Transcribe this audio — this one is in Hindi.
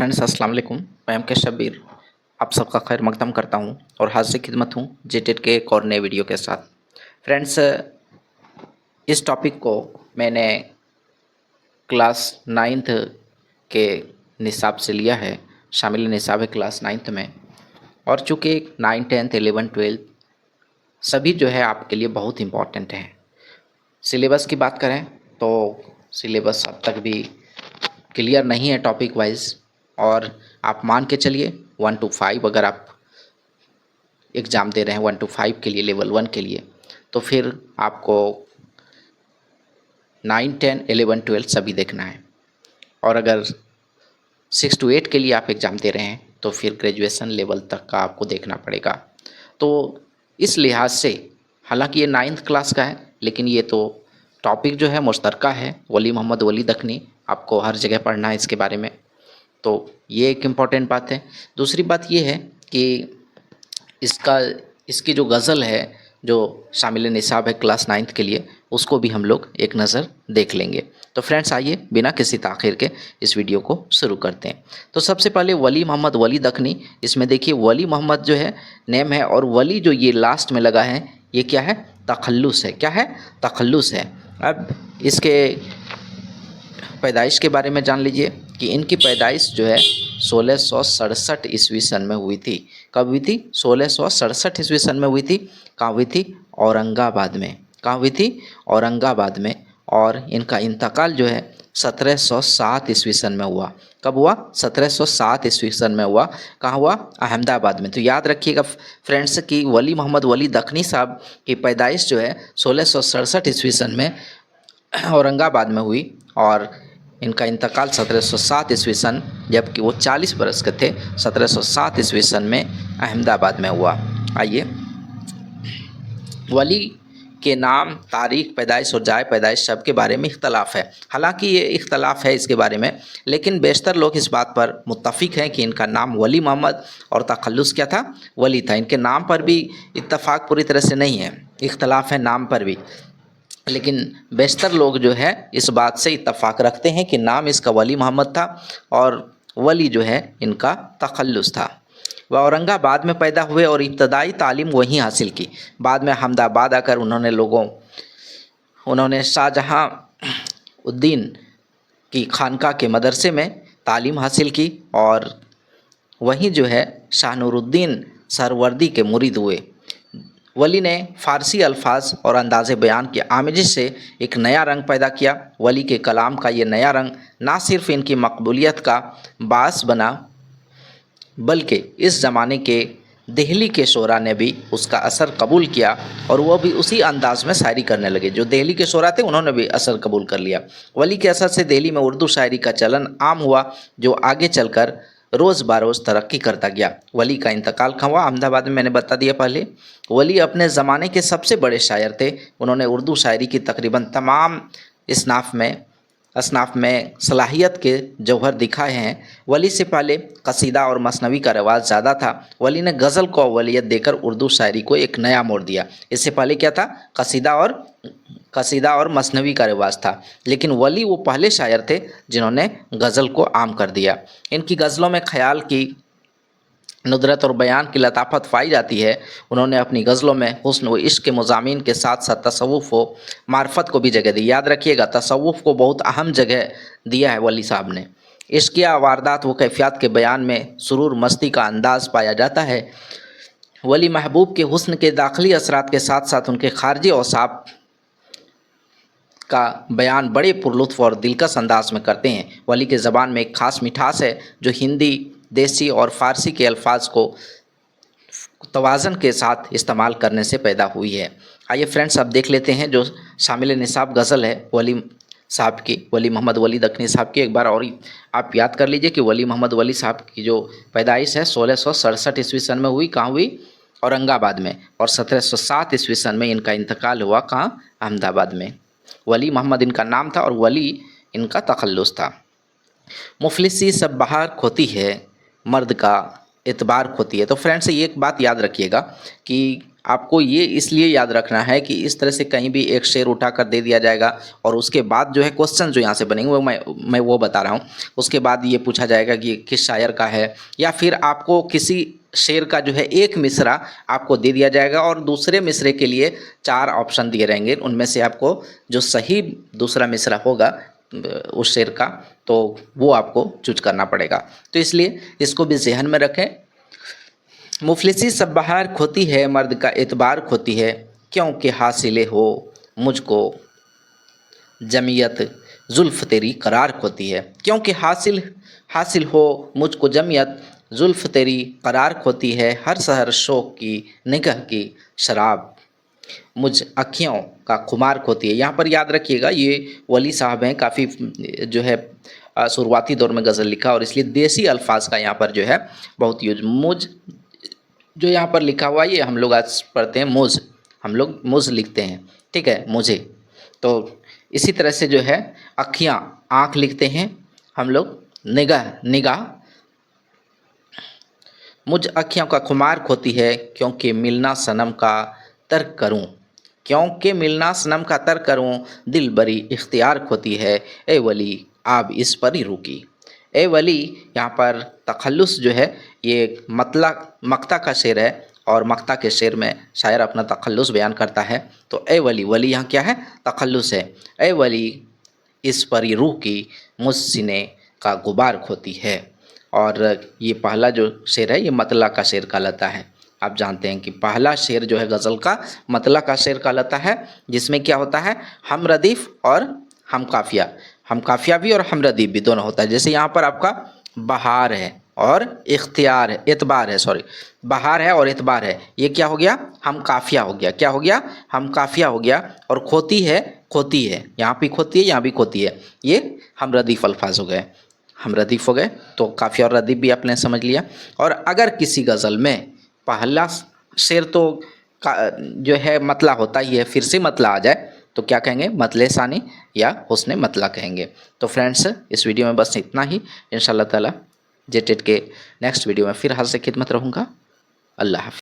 फ्रेंड्स अस्सलाम वालेकुम। मैं एम के शब्बीर आप सबका खैर मकदम करता हूं और हाजिर खिदमत हूं जेटेड के एक और नए वीडियो के साथ। फ्रेंड्स, इस टॉपिक को मैंने क्लास नाइन्थ के निसाब से लिया है, शामिल निसाब है क्लास नाइन्थ में। और चूँकि 9, 10, 11, 12 सभी जो है आपके लिए बहुत इम्पॉर्टेंट हैं। सिलेबस की बात करें तो सिलेबस अब तक भी क्लियर नहीं है टॉपिक वाइज, और आप मान के चलिए 1 to 5 अगर आप एग्ज़ाम दे रहे हैं 1 to 5 के लिए, लेवल 1 के लिए, तो फिर आपको 9, 10, 11, 12 सभी देखना है। और अगर 6 to 8 के लिए आप एग्ज़ाम दे रहे हैं तो फिर ग्रेजुएशन लेवल तक का आपको देखना पड़ेगा। तो इस लिहाज से हालांकि ये 9th क्लास का है, लेकिन ये तो टॉपिक जो है मुश्तरका है। वली मोहम्मद वली दखनी आपको हर जगह पढ़ना है इसके बारे में, तो ये एक इम्पॉर्टेंट बात है। दूसरी बात ये है कि इसकी जो गज़ल है जो शामिल निसाब है क्लास 9th के लिए, उसको भी हम लोग एक नज़र देख लेंगे। तो फ्रेंड्स आइए बिना किसी ताख़ीर के इस वीडियो को शुरू करते हैं। तो सबसे पहले वली मोहम्मद वली दखनी, इसमें देखिए वली मोहम्मद जो है नेम है, और वली जो ये लास्ट में लगा है ये क्या है? तखल्लुस है। क्या है? तखल्लुस है। अब इसके पैदाइश के बारे में जान लीजिए कि इनकी पैदाइश जो है 1667 ईस्वी सन में हुई थी। कब हुई थी? 1667 ईस्वी सन में हुई थी। कहाँ हुई थी? औरंगाबाद में। कहाँ हुई थी? औरंगाबाद में। और इनका इंतकाल जो है 1707 ईस्वी सन में हुआ। कब हुआ? 1707 ईस्वी सन में हुआ। कहाँ हुआ? अहमदाबाद में। तो याद रखिएगा फ्रेंड्स कि वली मोहम्मद वली दखनी साहब की पैदाइश जो है 1667 ईस्वी सन में औरंगाबाद में हुई, और इनका इंतकाल 1707 ईस्वी सन, जबकि वो 40 बरस के थे, 1707 ईस्वी सन में अहमदाबाद में हुआ। आइए, वली के नाम, तारीख़ पैदाइश और जाए पैदाइश सब के बारे में इख्तलाफ है। हालांकि ये इख्तलाफ है इसके बारे में, लेकिन बेशतर लोग इस बात पर मुत्तफ़िक़ हैं कि इनका नाम वली मोहम्मद और तखल्लुस क्या था? वली था। इनके नाम पर भी इत्तफ़ाक़ पूरी तरह से नहीं है, इख्तलाफ है नाम पर भी, लेकिन बेशतर लोग जो है इस बात से इत्तफ़ाक़ रखते हैं कि नाम इसका वली मोहम्मद था और वली जो है इनका तखल्लुस था। वह औरंगाबाद में पैदा हुए और इब्तदाई तालीम वहीं हासिल की। बाद में अहमदाबाद आकर उन्होंने शाहजहाँ उद्दीन की खानका के मदरसे में तालीम हासिल की, और वहीं जो है शाह नूरुद्दीन सरवर्दी के मुरीद हुए। वली ने फ़ारसी अल्फाज और अंदाज़ बयान की आमेज़श से एक नया रंग पैदा किया। वली के कलाम का ये नया रंग ना सिर्फ़ इनकी मकबूलियत का बास बना, बल्कि इस ज़माने के दिल्ली के शोरा ने भी उसका असर कबूल किया, और वह भी उसी अंदाज़ में शायरी करने लगे। जो दिल्ली के शोरा थे उन्होंने भी असर कबूल कर लिया। वली के असर से दिल्ली में उर्दू शायरी का चलन आम हुआ, जो आगे चलकर रोज़ बरोज़ तरक्की करता गया। वली का इंतकाल कहाँ हुआ? अहमदाबाद में, मैंने बता दिया पहले। वली अपने ज़माने के सबसे बड़े शायर थे। उन्होंने उर्दू शायरी की तकरीबन तमाम असनाफ़ में सलाहियत के जौहर दिखाए हैं। वली से पहले कसीदा और मसनवी का रिवाज ज़्यादा था। वली ने गज़ल को अव्वलियत देकर उर्दू शायरी को एक नया मोड़ दिया। इससे पहले क्या था? कसीदा और मसनवी का रिवाज था, लेकिन वली वो पहले शायर थे जिन्होंने गज़ल को आम कर दिया। इनकी गज़लों में ख़याल की नुदरत और बयान की लताफत पाई जाती है। उन्होंने अपनी गज़लों में हुस्न व इश्क के मज़ामीन के साथ साथ तसव्वुफ़ व मार्फत को भी जगह दी। याद रखिएगा, तसव्वुफ़ को बहुत अहम जगह दिया है वली साहब ने। इश्किया वारदात व कैफ़ियत के बयान में सुरूर मस्ती का अंदाज़ पाया जाता है। वली महबूब के हुस्न के दाखिली असरात के साथ साथ उनके खारजी औसाफ का बयान बड़े पुरलुत्फ़ और दिलकश अंदाज में करते हैं। वली के ज़बान में एक ख़ास मिठास है जो हिंदी, देसी और फ़ारसी के अल्फाज को तवाज़न के साथ इस्तेमाल करने से पैदा हुई है। आइए फ्रेंड्स, अब देख लेते हैं जो शामिल निसाब गज़ल है वली साहब की, वली मोहम्मद वली दखनी साहब की। एक बार और आप याद कर लीजिए कि वली मोहम्मद वली साहब की जो पैदाइश है 1667 ईस्वी सन में हुई। कहाँ हुई? औरंगाबाद में। और 1707 ईस्वी सन में इनका इंतकाल हुआ। कहाँ? अहमदाबाद में। वली मोहम्मद इनका नाम था और वली इनका तखल्लुस था। मुफलिसी सब बहार खोती है, मर्द का एतबार खोती है। तो फ्रेंड्स ये एक बात याद रखिएगा कि आपको ये इसलिए याद रखना है कि इस तरह से कहीं भी एक शेर उठा कर दे दिया जाएगा और उसके बाद जो है क्वेश्चन जो यहाँ से बनेंगे वो मैं वो बता रहा हूँ। उसके बाद ये पूछा जाएगा कि किस शायर का है, या फिर आपको किसी शेर का जो है एक मिसरा आपको दे दिया जाएगा और दूसरे मिसरे के लिए 4 ऑप्शन दिए रहेंगे। उनमें से आपको जो सही दूसरा मिसरा होगा उस शेर का, तो वो आपको चूज करना पड़ेगा। तो इसलिए इसको भी ज़हन में रखें। मुफलिसी सब बहार खोती है, मर्द का एतबार खोती है, क्योंकि हासिले हो मुझको जमीयत जुल्फ़ तेरी करार खोती है। क्योंकि हासिल हो मुझको जमीयत जुल्फ़ तेरी करार खोती है, हर सहर शौक़ की निगाह की शराब मुझ अखियों का खुमार खोती है। यहाँ पर याद रखिएगा ये वली साहब हैं, काफ़ी जो है शुरुआती दौर में गज़ल लिखा और इसलिए देसी अल्फाज का यहाँ पर जो है बहुत यूज। मुझ जो यहाँ पर लिखा हुआ है ये हम लोग आज पढ़ते हैं मुझ, हम लोग मुझ लिखते हैं, ठीक है, मुझे। तो इसी तरह से जो है अखियाँ, आँख लिखते हैं हम लोग, निगाह मुझ अखियों का खुमार खोती है, क्योंकि मिलना सनम का तर्क करूं, क्योंकि मिलना सनम का तर्क करूं, दिल बरी इख्तियार खोती है, ए वली आप इस पर ही रुकी। ए वली यहाँ पर तखल्लुस जो है ये मक्ता का शेर है और मक्ता के शेर में शायर अपना तखल्लुस बयान करता है। तो ए वली यहाँ क्या है, तखल्लुस है। ए वली इस पर ही रूह की मुझ सीने का गुबार खोती है। और ये पहला जो शेर है ये मतला का शेर कहलाता है। आप जानते हैं कि पहला शेर जो है गज़ल का मतला का शेर कहलाता है, जिसमें क्या होता है, हम रदीफ़ और हम काफिया भी और हम रदीफ़ भी दोनों होता है। जैसे यहाँ पर आपका बहार है और इख्तियार है, एतबार है, सॉरी, बहार है और एतबार है, ये क्या हो गया, हम काफिया हो गया। क्या हो गया, हम काफिया हो गया। और खोती है, यहाँ भी खोती है, यहाँ भी खोती है, ये हम रदीफ़ अल्फाज हो गए, हम रदीफ़ हो गए। तो काफ़िया और रदीफ़ भी आपने समझ लिया। और अगर किसी गज़ल में पहला शेर तो जो है मतला होता ही है, फिर से मतला आ जाए तो क्या कहेंगे, मतले सानी या हुस्ने मतला कहेंगे। तो फ्रेंड्स इस वीडियो में बस इतना ही। इंशाअल्लाह ताला जेटेट के नेक्स्ट वीडियो में फिर हाजिर खिदमत रहूँगा। अल्लाह हाफ़िज़।